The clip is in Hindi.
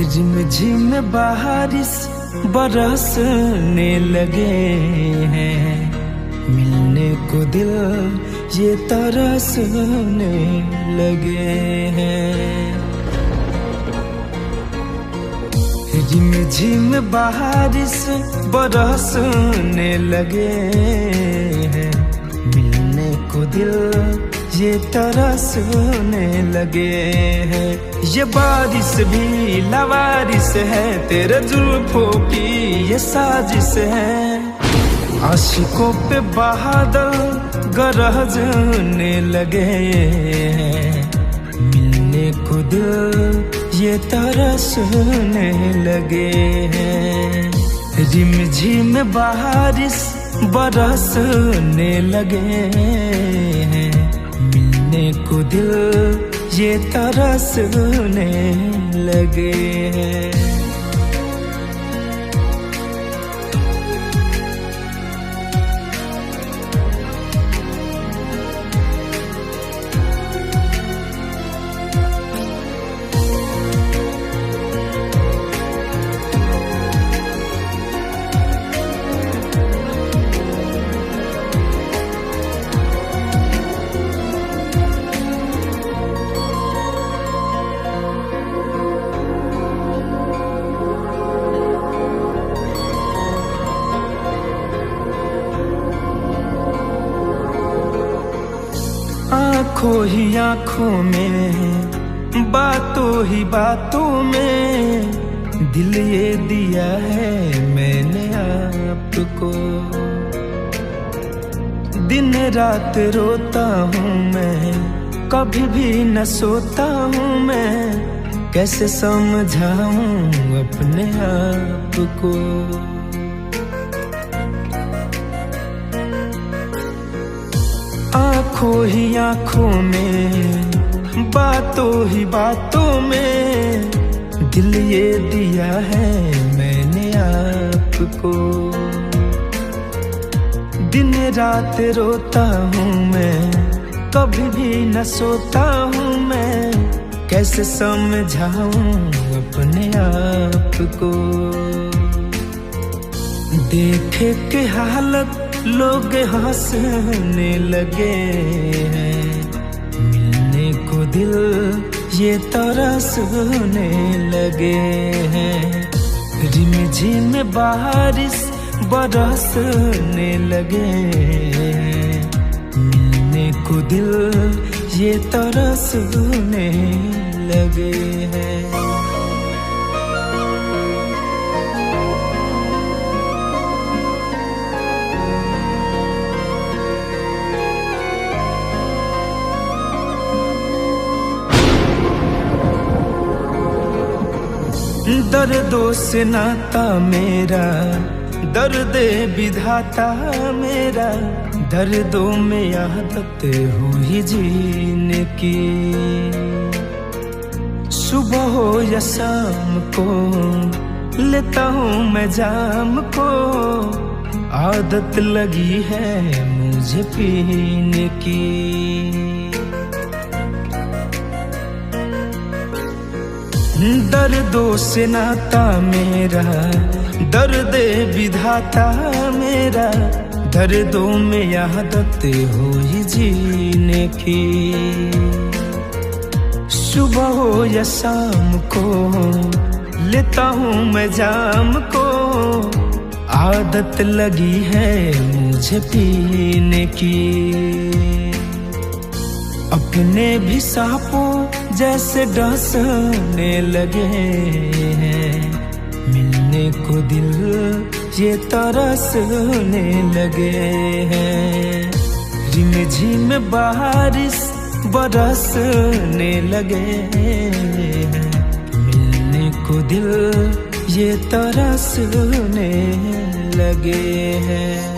झिमझिम बारिश बरसने लगे हैं, मिलने को दिल ये तरसने लगे हैं। झिमझिम बारिश बरसने लगे हैं, मिलने को दिल ये तरसने लगे हैं। ये बारिश भी लवारिश है, तेरे जुल्फों की ये साजिश है। आशिकों पे बादल गरजने लगे हैं, मिलने को दिल ये तरसने लगे हैं। झिमझिम बारिश बरसने लगे हैं, मिलने को दिल ये तरसने लगे हैं। आँखों ही आँखों में, बातों ही बातों में, दिल ये दिया है मैंने आपको। दिन रात रोता हूँ मैं, कभी भी न सोता हूँ मैं, कैसे समझाऊँ अपने आप को। आँखों ही आँखों में, बातों ही बातों में, दिल ये दिया है मैंने आपको। दिन रात रोता हूँ मैं, कभी भी न सोता हूँ मैं, कैसे समझाऊँ अपने आप को। देखे के हालत लोग हंसने लगे हैं, मिलने को दिल ये तरसने लगे हैं। झिमझिम बारिश बरसने लगे हैं, मिलने को दिल ये तरसने लगे हैं। दर्दों से नाता मेरा, दर्द विधाता मेरा, दर्दों में आदत हुई जीने की। सुबह हो या शाम को लेता हूँ मैं जाम को, आदत लगी है मुझे पीने की। दर्दों से नाता मेरा, दर्द विधाता मेरा, दर्दों में आदत हुई जीने की। सुबह हो या शाम को लेता हूँ मैं जाम को, आदत लगी है मुझे पीने की। अपने भी सांपों जैसे डसने लगे हैं, मिलने को दिल ये तरसने लगे हैं। झिमझिम बारिश बरसने लगे हैं, मिलने को दिल ये तरसने लगे हैं।